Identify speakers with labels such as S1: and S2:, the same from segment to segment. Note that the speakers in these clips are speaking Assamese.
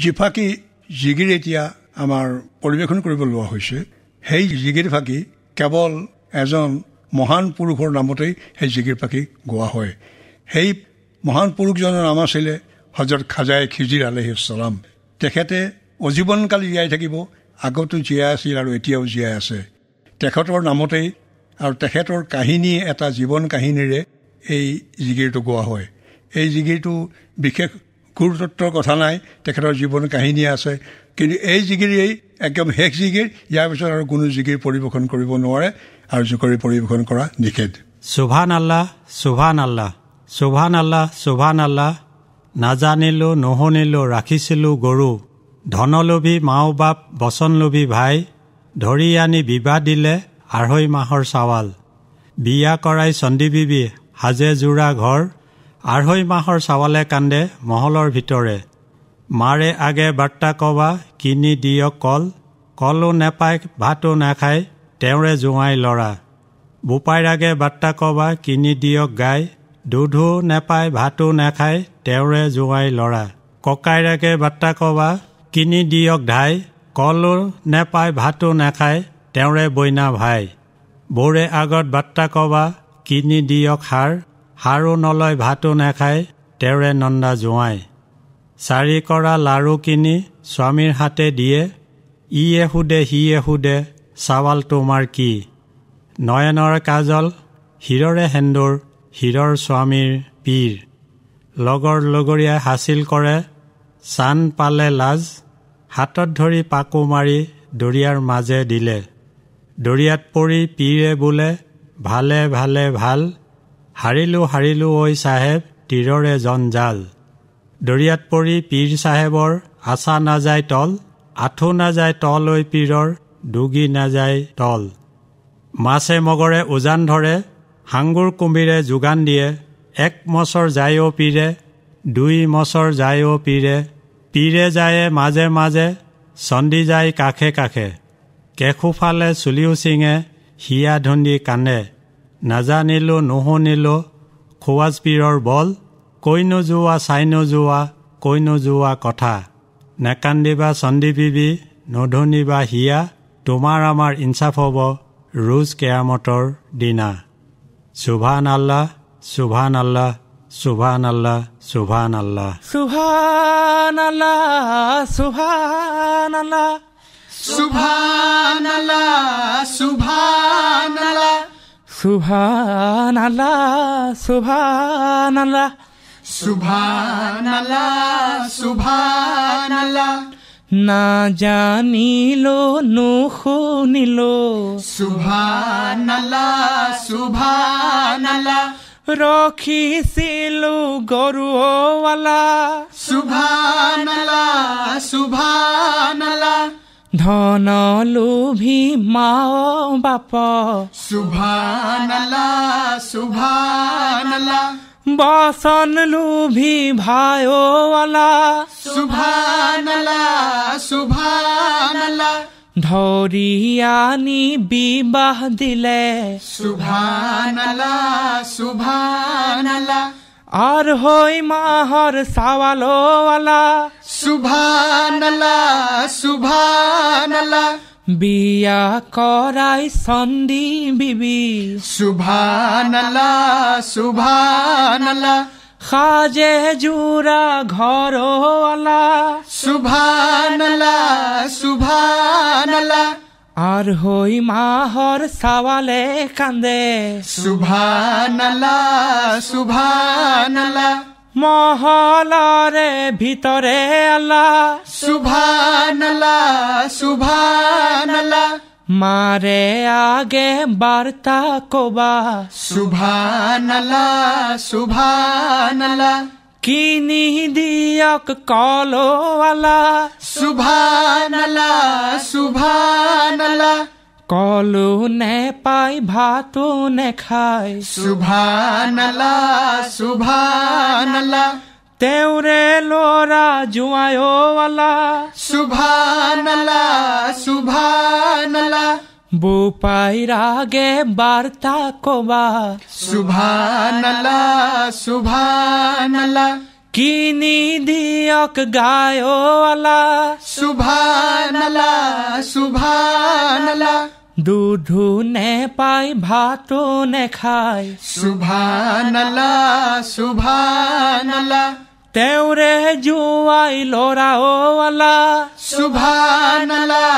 S1: যিফাকি জিগিৰ এতিয়া আমাৰ পৰিৱেশন কৰিব লোৱা হৈছে, সেই জিগিৰ ফাঁকি কেৱল এজন মহান পুৰুষৰ নামতেই সেই জিগিৰ ফাঁকি গোৱা হয়। সেই মহান পুৰুষজনৰ নাম আছিলে হজৰত খাজাই খিজিৰ আলাইহিছ ছালাম। তেখেতে অজীৱনকাল জীয়াই থাকিব, আগতো জীয়াই আছিল আৰু এতিয়াও জীয়াই আছে। তেখেতৰ নামতেই আৰু তেখেতৰ কাহিনী এটা জীৱন কাহিনীৰে এই জিগিৰটো গোৱা হয়। এই জিগিৰটো বিশেষ গুৰুত্বৰ কথা নাই, তেখেতৰ জীৱন কাহিনী আছে, কিন্তু এই জিগিৰেই একদম শেষ জিগিৰ। ইয়াৰ পিছত আৰু কোনো জিগিৰ পৰিৱেশন কৰিব নোৱাৰে আৰু জোকৰি পৰিৱেশন কৰা নিষেধ।
S2: সুবহান আল্লাহ, সুবহান আল্লাহ, সুবহান আল্লাহ, সুবহান আল্লাহ। নাজানিলো নুশুনিলো ৰাখিছিলো গৰু, ধনলোভী মাও বাপ বচনলোভী ভাই, ধৰি আনি বিবাহ দিলে 2.5 মাহৰ চাৱাল, বিয়া কৰাই চণ্ডী বিবি সাজে জোৰা ঘৰ, 2.5 মাহৰ চাৱালে কান্দে মহলৰ ভিতৰে, মাৰে আগে বাৰ্তা কবা কিনি দিয়ক কল, কলো নেপায় ভাতো নাখায় তেওঁৰে জোঁৱাই ল'ৰা, বোপাইৰ আগে বাৰ্তা কবা কিনি দিয়ক গাই, দুধো নেপায় ভাতো নাখায় তেওঁৰে জোঁৱাই ল'ৰা, ককাইৰ আগে বাৰ্তা কবা কিনি দিয়ক ধাই, কলো নেপায় ভাতো নাখায় তেওঁৰে বইনা ভাই, বৌৰে আগত বাৰ্তা কবা কিনি দিয়ক সাৰ, সাৰো নলয় ভাতো নাখায় তেওঁৰে নন্দা জোঁৱাই, 4 কৰা লাৰু কিনি স্বামীৰ হাতে দিয়ে, ইয়ে সুধে সিয়ে সুধে চাৱাল তোমাৰ কি, নয়নৰ কাজল হিৰৰে সেন্দুৰ, হিৰৰ স্বামীৰ পীৰ, লগৰ লগৰীয়াই হাচিল কৰে চান পালে লাজ, হাতত ধৰি পাকো মাৰি দৰিয়াৰ মাজে দিলে, দৰিয়াত পৰি পীৰে বোলে ভালে ভালে ভাল, হাৰিলো হাৰিলো ঐ চাহেব তীৰৰে জঞ্জাল, দৰিয়াত পৰি পীৰ চাহেবৰ আশা নাযায় তল, আঁঠু নাযায় তল ঐ পীৰৰ ডুগি নাযায় তল, মাছে মগৰে উজান ধৰে হাংগুৰ কুম্ভীৰে যোগান দিয়ে, 1 মচৰ যায় অ' পীৰে 2 মচৰ যায় অ' পীৰে, পীৰে যায় মাজে মাজে চণ্ডী যায় কাষে কাষে, কেশোফালে চুলিও চিঙে হিয়া ধুন্দি কান্দে, নাজানিলো নুশুনিলো খোৱাজ পীৰৰ বল, কৈ নোযোৱা চাই নোযোৱা কৈ নোযোৱা কথা, নেকান্দিবা চণ্ডী বিবি নধুনিবা হিয়া, তোমাৰ আমাৰ ইনচাফ হ'ব ৰোজ কেয়ামতৰ দিনা। সুবহান আল্লাহ, সুবহান আল্লাহ, সুবহান আল্লাহ, সুবহান আল্লাহ,
S3: সুবহান আল্লাহ, সুবহান আল্লাহ,
S4: সুবহান আল্লাহ, সুবহান আল্লাহ,
S3: সুবহান আল্লাহ, সুবহান আল্লাহ,
S4: সুবহান আল্লাহ, সুবহান আল্লাহ,
S3: না জানিলো নুশুনিলো
S4: সুবহান আল্লাহ, সুবহান আল্লাহ,
S3: ৰখিছিলো গৰুৱালা
S4: সুবহান আল্লাহ, সুবহান আল্লাহ,
S3: ধন লোভী মাও বাপ
S4: সুবহান আল্লাহ, সুবহান আল্লাহ,
S3: বচন লোভী ভাইৱালা
S4: সুবহান আল্লাহ, সুবহান আল্লাহ,
S3: ধৰি আনি বিবাহ দিলে
S4: সুবহান আল্লাহ, সুবহান আল্লাহ,
S3: 2.5 মাহৰ চাৱালৱালা
S4: সুবহান আল্লাহ, সুবহান আল্লাহ,
S3: বিয়া কৰাই চণ্ডী বিবি
S4: সুবহান আল্লাহ, সুবহান আল্লাহ,
S3: সাজে জোৰা ঘৰৱালা
S4: সুবহান আল্লাহ, সুবহান আল্লাহ,
S3: 2.5 মাহৰ চাৱালে কান্দে
S4: সুবহান আল্লাহ, সুবহান আল্লাহ,
S3: মহলৰে ভিতৰে আল্লাহ
S4: সুবহান আল্লাহ, সুবহান আল্লাহ,
S3: মাৰে আগে বাৰ্তা কবা
S4: সুবহান আল্লাহ, সুবহান আল্লাহ,
S3: কিনি দিয়ক কলৱালা
S4: সুবহান আল্লাহ, সুবহান আল্লাহ,
S3: কলো নেপাই ভাতো নেখায়
S4: সুবহান আল্লাহ, সুবহান আল্লাহ,
S3: তেওঁৰে ল'ৰা জোঁৱাইৱালা
S4: সুবহান আল্লাহ, সুবহান আল্লাহ,
S3: বোপাইৰ আগে বাৰ্তা কবা
S4: সুবহান আল্লাহ, সুবহান আল্লাহ,
S3: কিনি দিয়ক গায়ো আল্লাহ
S4: সুবহানাল্লাহ সুবহানাল্লাহ
S3: দুধু নেপায় ভাতো নেখায়
S4: সুবহানাল্লাহ সুবহানাল্লাহ
S3: তেওরে জুয়াই লৰাও আল্লাহ
S4: সুবহানাল্লাহ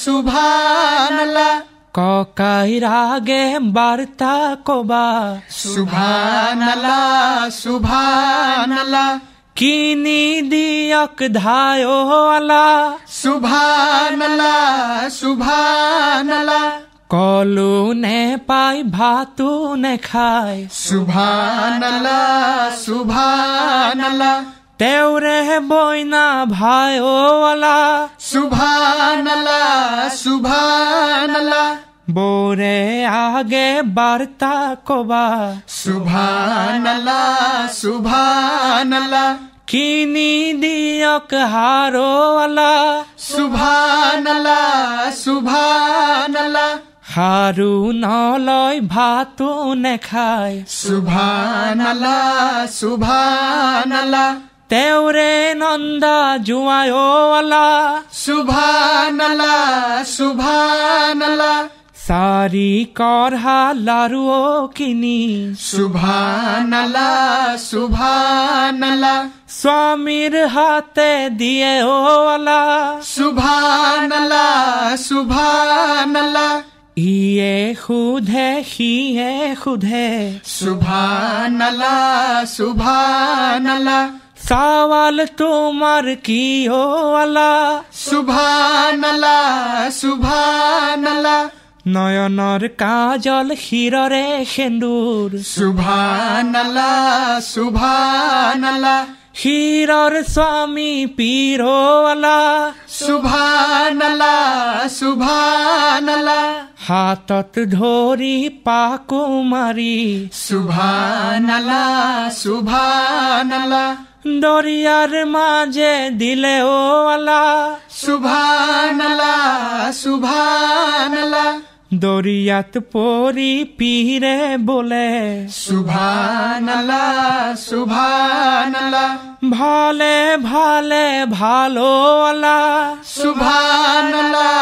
S4: সুবহানাল্লাহ
S3: ককাই ৰাগে বাৰ্তা কবা
S4: সুবহানাল্লাহ সুবহানাল্লাহ
S3: কিনি দিয়ক ধায়ো আল্লাহ
S4: সুবহানাল্লাহ সুবহানাল্লাহ
S3: কলো নেপায় ভাতো নেখায়
S4: সুবহানাল্লাহ সুবহানাল্লাহ
S3: তেওরে বইনা ভায়ো আল্লাহ
S4: সুবহানাল্লাহ সুবহানাল্লাহ
S3: বোরে আগে বার্তা কবা
S4: সুবহানাল্লাহ সুবহানাল্লাহ
S3: কিনি দিয়ক হারো আল্লাহ
S4: সুবহানাল্লাহ সুবহানাল্লাহ
S3: হারু নলয় ভাতো নেখায়
S4: সুবহানাল্লাহ সুবহানাল্লাহ
S3: তেওরে নন্দা জুয়ায়ো আল্লাহ
S4: সুবহানাল্লাহ সুবহানাল্লাহ
S3: সারি করহা লারুও কিনি
S4: সুবহানাল্লাহ সুবহানাল্লাহ
S3: স্বামীর হাতে দিয়ে ও আল্লাহ
S4: সুবহানাল্লাহ সুবহানাল্লাহ
S3: ইয়ে খুধে সিয়ে খুধে
S4: সুবহানাল্লাহ সুবহানাল্লাহ
S3: সওয়াল তোমার কি ও আল্লাহ
S4: সুবহানাল্লাহ সুবহানাল্লাহ
S3: নয়নর কাজল হিররে সেন্দুর
S4: সুবহানাল্লাহ সুবহানাল্লাহ
S3: হিরর স্বামী পীর ও আল্লাহ
S4: সুবহানাল্লাহ সুবহানাল্লাহ
S3: হাতত ধরি পাকুমারি
S4: সুবহানাল্লাহ সুবহানাল্লাহ
S3: দরিয়ার মাঝে দিলে ও আল্লাহ
S4: সুবহানাল্লাহ সুবহানাল্লাহ
S3: দরিয়াত পরি পীরে বলে
S4: সুবহানাল্লাহ সুবহানাল্লাহ
S3: ভালে ভালে ভালো আল্লাহ
S4: সুবহানাল্লাহ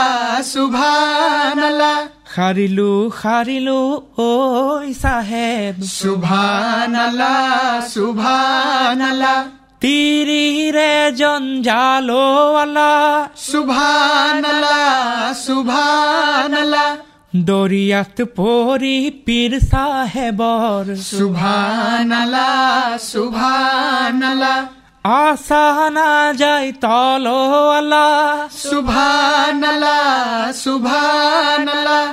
S4: সুবহানাল্লাহ
S3: হারিলু হারিলু ওই সাহেব
S4: সুবহানাল্লাহ সুবহানাল্লাহ
S3: তীরে জঞ্জালো আল্লাহ
S4: সুবহানাল্লাহ সুবহানাল্লাহ
S3: দরিয়াত পরি পীর সাহেবর
S4: সুবহানাল্লাহ সুবহানাল্লাহ
S3: আশা না যাই তলো আল্লাহ
S4: সুবহানাল্লাহ সুবহানাল্লাহ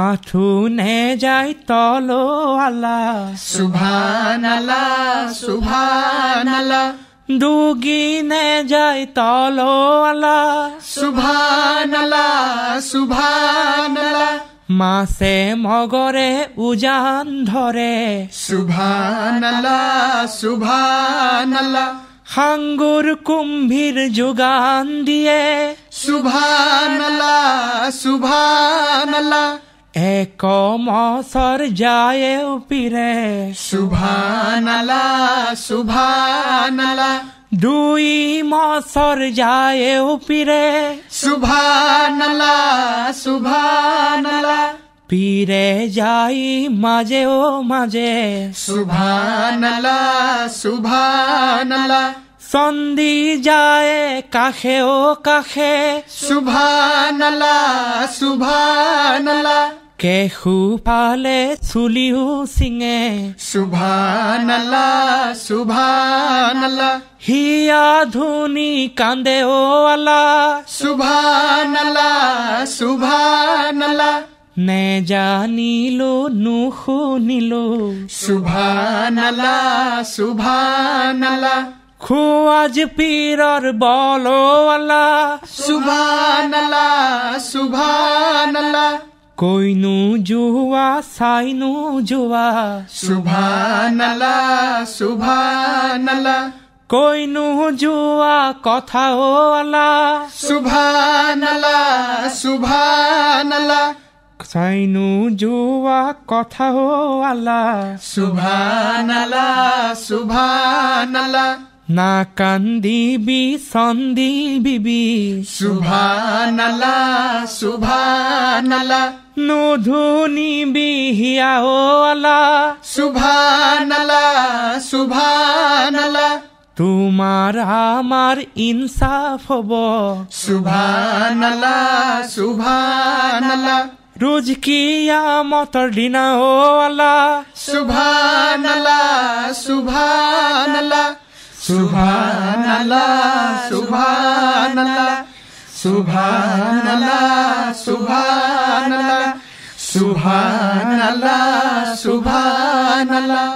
S3: আঠু নে যাই তলো আল্লাহ
S4: সুবহানাল্লাহ সুবহানাল্লাহ
S3: দুগি নে যাই তলো আল্লাহ
S4: সুবহানাল্লাহ সুবহানাল্লাহ
S3: মাসে মগরে উজান ধরে
S4: সুবহানাল্লাহ সুবহানাল্লাহ
S3: হাঙ্গুর কুম্ভীর যোগান দিয়ে
S4: সুবহানাল্লাহ সুবহানাল্লাহ
S3: এক মসর যায় পীরে
S4: সুবহানাল্লাহ সুবহানাল্লাহ
S3: দুই মসর যায় পীরে
S4: সুবহানাল্লাহ সুবহানাল্লাহ
S3: পীরে যাই মাঝে ও মাঝে
S4: সুবহানাল্লাহ সুবহানাল্লাহ
S3: সন্ধি যায় কাখে ও কাখে
S4: সুবহানাল্লাহ সুবহানাল্লাহ
S3: কেহু পালে চুলিও সিঙে
S4: সুবহানাল্লাহ সুবহানাল্লাহ
S3: হিয়া ধুনি কান্দে ও আল্লাহ
S4: সুবহানাল্লাহ সুবহানাল্লাহ
S3: নে জানিলো নুশুনিলো
S4: সুবহানাল্লাহ সুবহানাল্লাহ
S3: খুয়াজ পীরর বলো আল্লাহ
S4: সুবহানাল্লাহ সুবহানাল্লাহ
S3: কইনু জুয়া সাইনু জুয়া
S4: সুবহানাল্লাহ সুবহানাল্লাহ
S3: কইনু জুয়া কথা ও আল্লাহ
S4: সুবহানাল্লাহ সুবহানাল্লাহ
S3: সাইনু জুয়া কথা ও আল্লাহ
S4: সুবহানাল্লাহ সুবহানাল্লাহ
S3: না কান্দিবি সন্দিবি
S4: সুবহানাল্লাহ সুবহানাল্লাহ
S3: নুধুনিবি হিয়া ও আল্লাহ
S4: সুবহানাল্লাহ সুবহানাল্লাহ
S3: তোমার আমার ইনসাফ হব
S4: সুবহানাল্লাহ সুবহানাল্লাহ
S3: রোজ কিয়ামতের দিন ও আল্লাহ
S4: সুবহানাল্লাহ সুবহানাল্লাহ সুবহানাল্লাহ সুবহানাল্লাহ সুবহানাল্লাহ সুবহানাল্লাহ সুবহানাল্লাহ সুবহানাল্লাহ